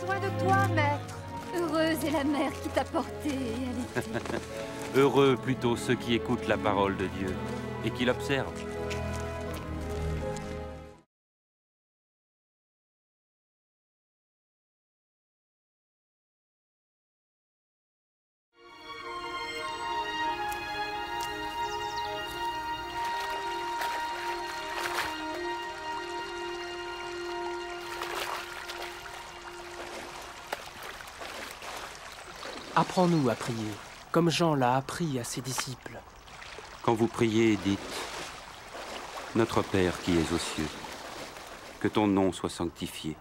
soin de toi, maître. Heureuse est la mère qui t'a porté et allaité. Heureux plutôt ceux qui écoutent la parole de Dieu et qui l'observent. Apprends-nous à prier, comme Jean l'a appris à ses disciples. Quand vous priez, dites « Notre Père qui es aux cieux, que ton nom soit sanctifié,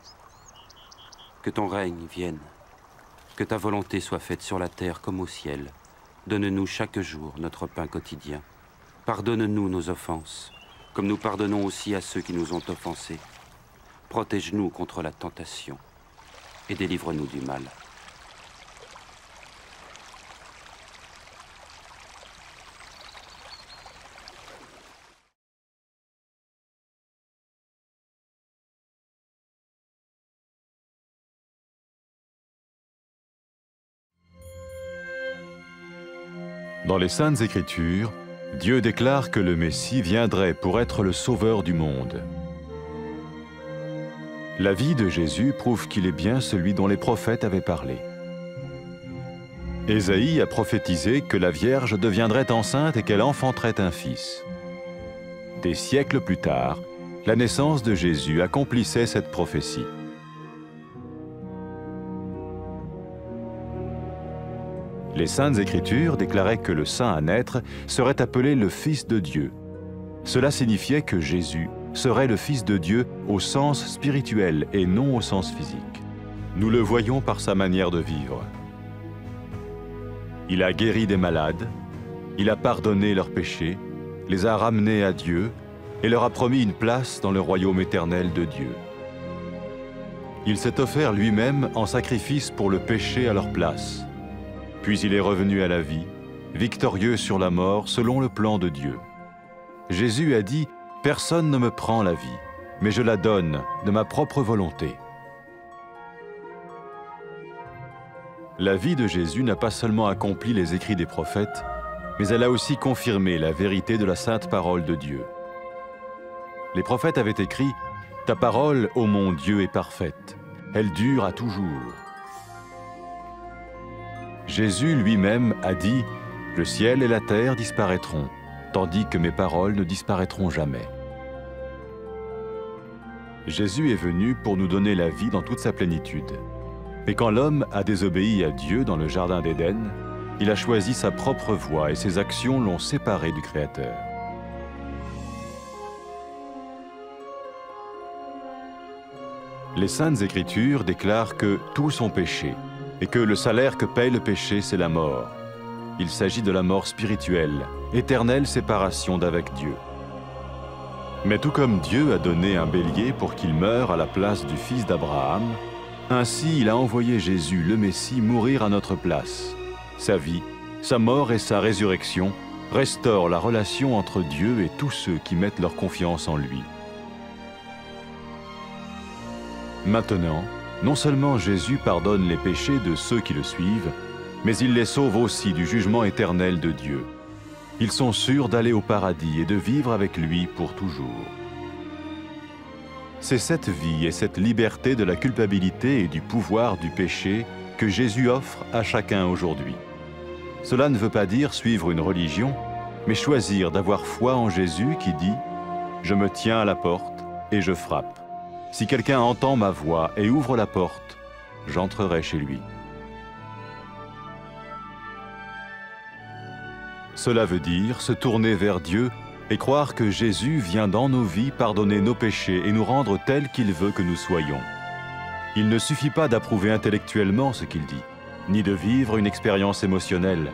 que ton règne vienne, que ta volonté soit faite sur la terre comme au ciel. Donne-nous chaque jour notre pain quotidien. Pardonne-nous nos offenses, comme nous pardonnons aussi à ceux qui nous ont offensés. Protège-nous contre la tentation et délivre-nous du mal. » Dans les Saintes Écritures, Dieu déclare que le Messie viendrait pour être le sauveur du monde. La vie de Jésus prouve qu'il est bien celui dont les prophètes avaient parlé. Ésaïe a prophétisé que la Vierge deviendrait enceinte et qu'elle enfanterait un fils. Des siècles plus tard, la naissance de Jésus accomplissait cette prophétie. Les Saintes Écritures déclaraient que le saint à naître serait appelé le Fils de Dieu. Cela signifiait que Jésus serait le Fils de Dieu au sens spirituel et non au sens physique. Nous le voyons par sa manière de vivre. Il a guéri des malades, il a pardonné leurs péchés, les a ramenés à Dieu et leur a promis une place dans le royaume éternel de Dieu. Il s'est offert lui-même en sacrifice pour le péché à leur place. Puis il est revenu à la vie, victorieux sur la mort selon le plan de Dieu. Jésus a dit « Personne ne me prend la vie, mais je la donne de ma propre volonté. » La vie de Jésus n'a pas seulement accompli les écrits des prophètes, mais elle a aussi confirmé la vérité de la sainte parole de Dieu. Les prophètes avaient écrit « Ta parole, ô mon Dieu, est parfaite, elle dure à toujours. » Jésus lui-même a dit « Le ciel et la terre disparaîtront, tandis que mes paroles ne disparaîtront jamais. » Jésus est venu pour nous donner la vie dans toute sa plénitude. Mais quand l'homme a désobéi à Dieu dans le jardin d'Éden, il a choisi sa propre voie et ses actions l'ont séparé du Créateur. Les Saintes Écritures déclarent que tous ont péché et que le salaire que paye le péché, c'est la mort. Il s'agit de la mort spirituelle, éternelle séparation d'avec Dieu. Mais tout comme Dieu a donné un bélier pour qu'il meure à la place du fils d'Abraham, ainsi il a envoyé Jésus, le Messie, mourir à notre place. Sa vie, sa mort et sa résurrection restaurent la relation entre Dieu et tous ceux qui mettent leur confiance en lui. Maintenant, non seulement Jésus pardonne les péchés de ceux qui le suivent, mais il les sauve aussi du jugement éternel de Dieu. Ils sont sûrs d'aller au paradis et de vivre avec lui pour toujours. C'est cette vie et cette liberté de la culpabilité et du pouvoir du péché que Jésus offre à chacun aujourd'hui. Cela ne veut pas dire suivre une religion, mais choisir d'avoir foi en Jésus qui dit « Je me tiens à la porte et je frappe. Si quelqu'un entend ma voix et ouvre la porte, j'entrerai chez lui. » Cela veut dire se tourner vers Dieu et croire que Jésus vient dans nos vies pardonner nos péchés et nous rendre tels qu'il veut que nous soyons. Il ne suffit pas d'approuver intellectuellement ce qu'il dit, ni de vivre une expérience émotionnelle.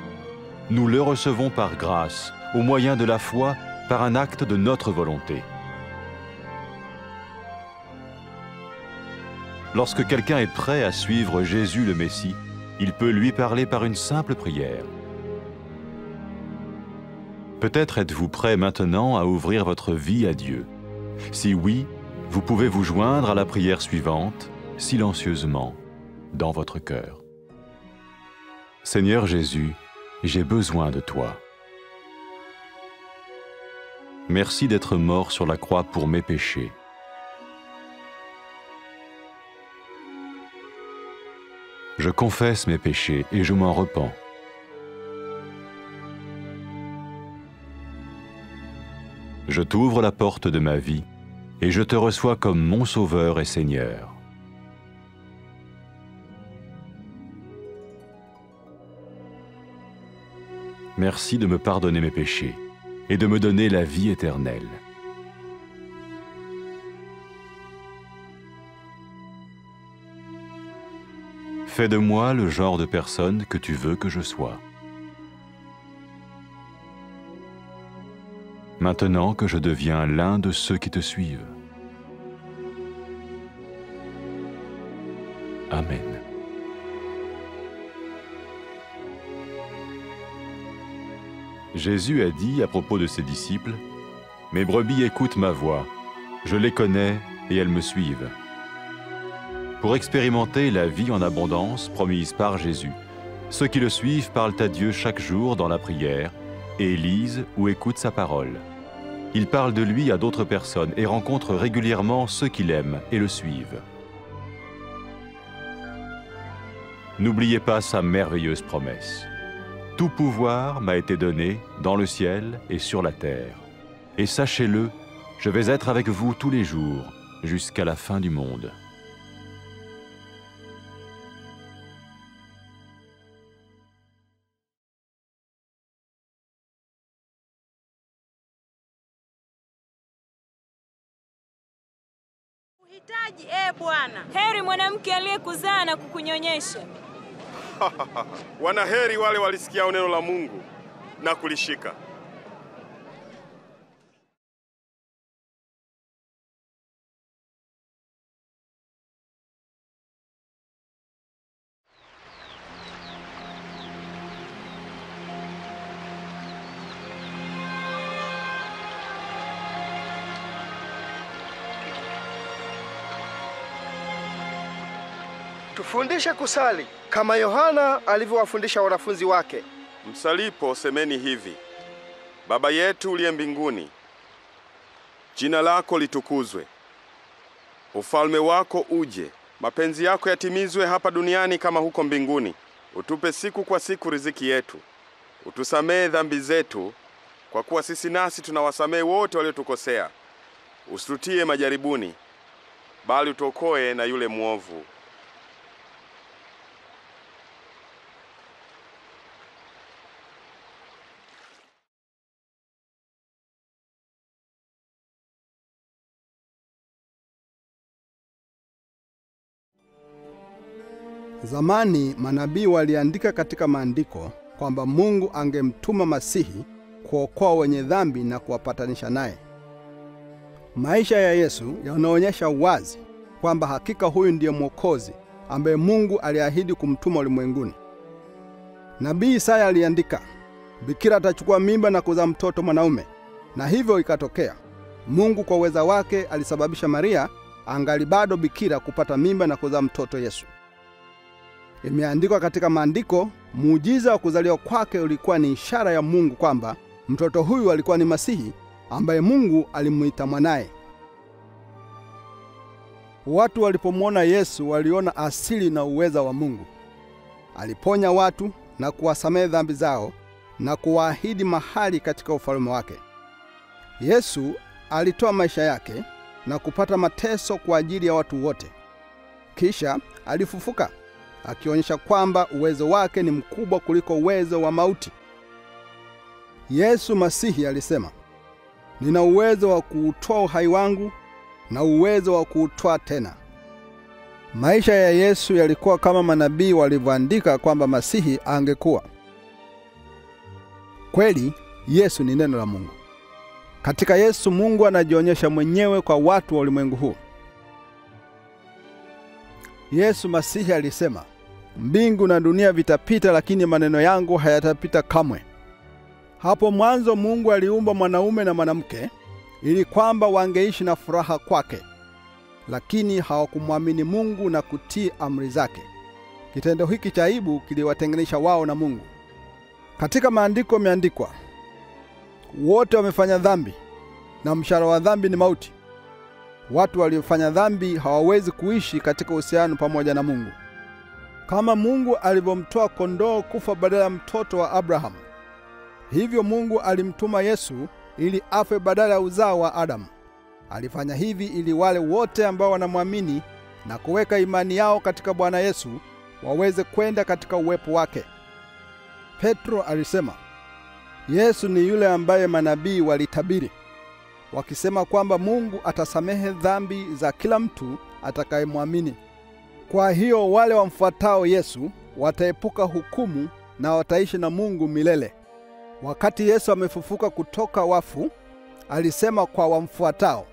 Nous le recevons par grâce, au moyen de la foi, par un acte de notre volonté. Lorsque quelqu'un est prêt à suivre Jésus le Messie, il peut lui parler par une simple prière. Peut-être êtes-vous prêt maintenant à ouvrir votre vie à Dieu. Si oui, vous pouvez vous joindre à la prière suivante, silencieusement. dans votre cœur. Seigneur Jésus, j'ai besoin de toi. Merci d'être mort sur la croix pour mes péchés. Je confesse mes péchés et je m'en repens. Je t'ouvre la porte de ma vie et je te reçois comme mon Sauveur et Seigneur. Merci de me pardonner mes péchés et de me donner la vie éternelle. Fais de moi le genre de personne que tu veux que je sois. Maintenant que je deviens l'un de ceux qui te suivent. Amen. Jésus a dit à propos de ses disciples, « Mes brebis écoutent ma voix, je les connais et elles me suivent. » Pour expérimenter la vie en abondance promise par Jésus, ceux qui le suivent parlent à Dieu chaque jour dans la prière et lisent ou écoutent sa parole. Ils parlent de lui à d'autres personnes et rencontrent régulièrement ceux qui l'aiment et le suivent. N'oubliez pas sa merveilleuse promesse. Tout pouvoir m'a été donné dans le ciel et sur la terre. Et sachez-le, je vais être avec vous tous les jours, jusqu'à la fin du monde. Bwana. Heri mwanamke aliyekuzaa na kukunyonyesha. Wanaheri wale walisikia neno la Mungu na kulishika. Tufundishe kusali kama Yohana alivyowafundisha wanafunzi wake. Msalipo semeni hivi: Baba yetu uliye mbinguni, jina lako litukuzwe. Ufalme wako uje, mapenzi yako yatimizwe hapa duniani kama huko mbinguni. Utupe siku kwa siku riziki yetu. Utusamehe dhambi zetu, kwa kuwa sisi nasi tunawasamehe wote waliotukosea. Usitutie majaribuni, bali utuokoe na yule mwovu. Zamani manabii waliandika katika maandiko kwamba Mungu angemtuma Masihi kuokoa wenye dhambi na kuwapatanisha naye. Maisha ya Yesu yanaonyesha wazi kwamba hakika huyu ndiye Mwokozi ambaye Mungu aliahidi kumtuma ulimwenguni. Nabii Isaya aliandika, bikira atachukua mimba na kuzaa mtoto mwanaume, na hivyo ikatokea. Mungu kwa uweza wake alisababisha Maria angali bado bikira kupata mimba na kuzaa mtoto Yesu. Imeandikwa katika maandiko, muujiza wa kuzaliwa kwake ulikuwa ni ishara ya Mungu kwamba mtoto huyu alikuwa ni Masihi ambaye Mungu alimuita mwanaye. Watu walipomwona Yesu waliona asili na uweza wa Mungu. Aliponya watu na kuwasamehe dhambi zao na kuwaahidi mahali katika ufalme wake. Yesu alitoa maisha yake na kupata mateso kwa ajili ya watu wote. Kisha alifufuka, akionyesha kwamba uwezo wake ni mkubwa kuliko uwezo wa mauti. Yesu Masihi alisema, nina uwezo wa kuutoa uhai wangu na uwezo wa kuutoa tena. Maisha ya Yesu yalikuwa kama manabii walivyoandika kwamba Masihi angekuwa. Kweli, Yesu ni neno la Mungu. Katika Yesu Mungu anajionyesha mwenyewe kwa watu wa ulimwengu huu. Yesu Masihi alisema, mbingu na dunia vitapita lakini maneno yangu hayatapita kamwe. Hapo mwanzo Mungu aliumba mwanaume na mwanamke ili kwamba wangeishi na furaha kwake. Lakini hawakumwamini Mungu na kutii amri zake. Kitendo hiki cha aibu kiliwatenganisha wao na Mungu. Katika maandiko imeandikwa, wote wamefanya dhambi na mshahara wa dhambi ni mauti. Watu waliofanya dhambi hawawezi kuishi katika uhusiano pamoja na Mungu. Kama Mungu alivyomtoa kondoo kufa badala ya mtoto wa Abraham, hivyo Mungu alimtuma Yesu ili afe badala ya uzao wa Adamu. Alifanya hivi ili wale wote ambao wanamwamini na kuweka imani yao katika Bwana Yesu waweze kwenda katika uwepo wake. Petro alisema, Yesu ni yule ambaye manabii walitabiri, wakisema kwamba Mungu atasamehe dhambi za kila mtu atakayemwamini. Kwa hiyo wale wamfuatao Yesu wataepuka hukumu na wataishi na Mungu milele. Wakati Yesu amefufuka kutoka wafu, alisema kwa wamfuatao,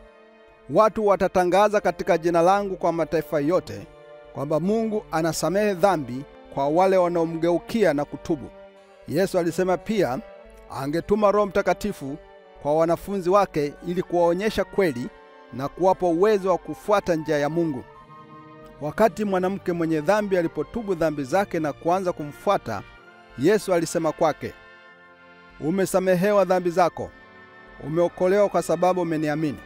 watu watatangaza katika jina langu kwa mataifa yote kwamba Mungu anasamehe dhambi kwa wale wanaomgeukia na kutubu. Yesu alisema pia angetuma Roho Mtakatifu kwa wanafunzi wake ili kuwaonyesha kweli na kuwapa uwezo wa kufuata njia ya Mungu. Wakati mwanamke mwenye dhambi alipotubu dhambi zake na kuanza kumfuata, Yesu alisema kwake, umesamehewa dhambi zako, umeokolewa kwa sababu umeniamini.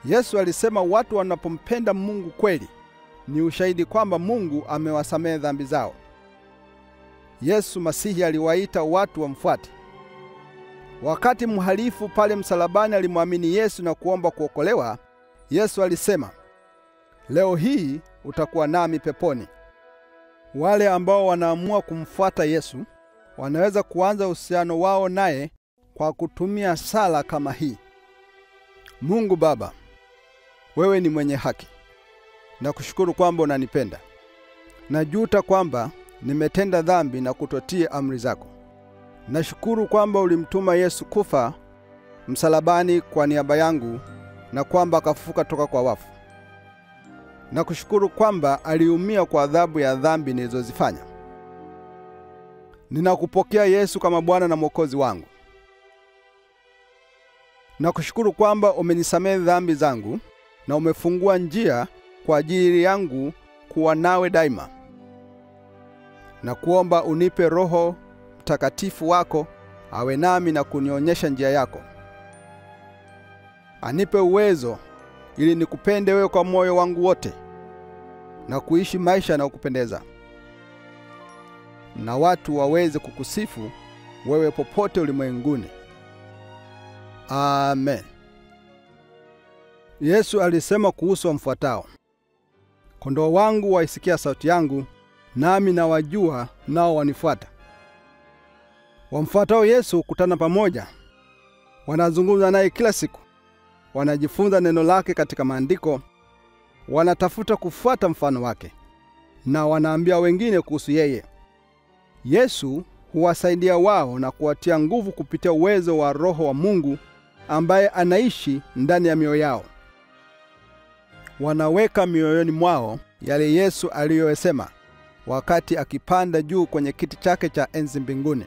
Yesu alisema watu wanapompenda Mungu kweli ni ushahidi kwamba Mungu amewasamehe dhambi zao. Yesu Masihi aliwaita watu wamfuate. Wakati mhalifu pale msalabani alimwamini Yesu na kuomba kuokolewa, Yesu alisema, leo hii utakuwa nami peponi. Wale ambao wanaamua kumfuata Yesu wanaweza kuanza uhusiano wao naye kwa kutumia sala kama hii: Mungu Baba, wewe ni mwenye haki. Nakushukuru kwamba unanipenda. Najuta kwamba nimetenda dhambi na kutotii amri zako. Nashukuru kwamba ulimtuma Yesu kufa msalabani kwa niaba yangu na kwamba akafufuka toka kwa wafu. Nakushukuru kwamba aliumia kwa adhabu ya dhambi nilizozifanya. Ninakupokea Yesu kama Bwana na Mwokozi wangu. Nakushukuru kwamba umenisamehe dhambi zangu na umefungua njia kwa ajili yangu kuwa nawe daima. Na kuomba unipe Roho Mtakatifu wako awe nami na kunionyesha njia yako. Anipe uwezo ili nikupende wewe kwa moyo wangu wote na kuishi maisha na ukupendeza, na watu waweze kukusifu wewe popote ulimwenguni. Amen. Yesu alisema kuhusu wamfuatao, kondoo wangu waisikia sauti yangu, nami nawajua nao wanifuata. Wamfuatao Yesu kutana pamoja, wanazungumza naye kila siku, wanajifunza neno lake katika maandiko, wanatafuta kufuata mfano wake, na wanaambia wengine kuhusu yeye. Yesu huwasaidia wao na kuwatia nguvu kupitia uwezo wa Roho wa Mungu ambaye anaishi ndani ya mioyo yao. Wanaweka mioyoni mwao yale Yesu aliyosema wakati akipanda juu kwenye kiti chake cha enzi mbinguni.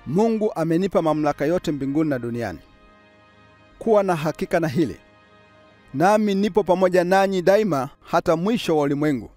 Mungu amenipa mamlaka yote mbinguni na duniani. Kuwa na hakika na hili: nami nipo pamoja nanyi daima hata mwisho wa ulimwengu.